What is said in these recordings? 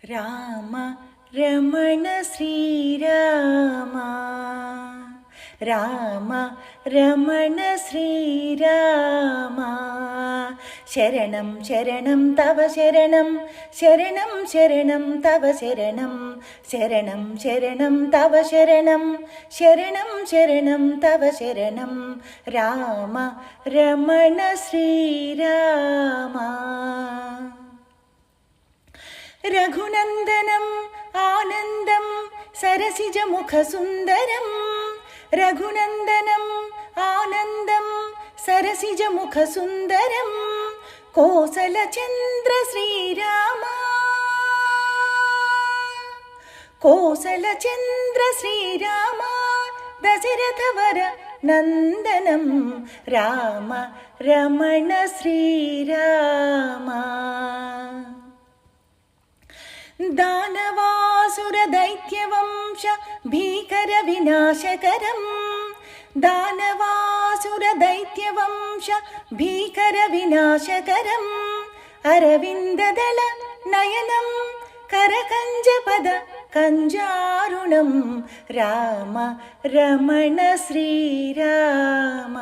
రామ రమణ శ్రీరామ రామ రమణ శ్రీరామ శరణం శరణం తవ శరణం శరణం శరణం తవ శరణం శరణం శరణం తవ శరణం శరణం శరణం తవ శరణం రామ రమణ శ్రీరామ రఘునందనం ఆనందం సరసిజముఖసుందరం రఘునందనం ఆనందం సరసిజముఖసుందరం కోసలచంద్ర శ్రీరామ కోసలచంద్ర శ్రీరామ దశరథవర నందనం రామ రమణ శ్రీరామ దానవాసుర దైత్యవంశ భీకర వినాశకరం దానవాసుర దైత్యవంశ భీకర వినాశకరం అరవిందదళ నయనం కరకంజపద కంజారుణం రామ రమణ శ్రీరామ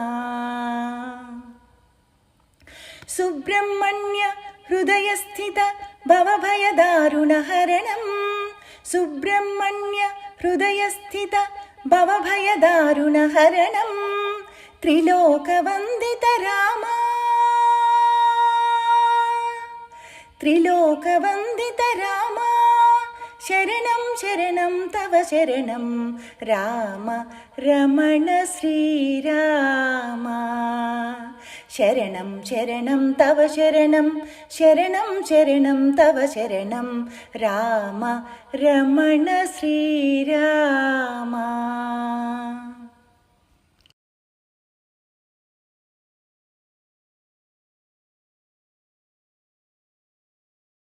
సుబ్రహ్మణ్య హృదయస్థిత భవభయదారుణహరణం సుబ్రహ్మణ్య హృదయస్థిత భవభయదారుణహరణం త్రిలోకవందిత రామ త్రిలోకవందిత రామ శరణం శరణం తవ శరణం రామ రమణ శ్రీరామ శరణం శరణం తవ శరణం శరణం శరణం తవ శరణం రామ రమణ శ్రీరామ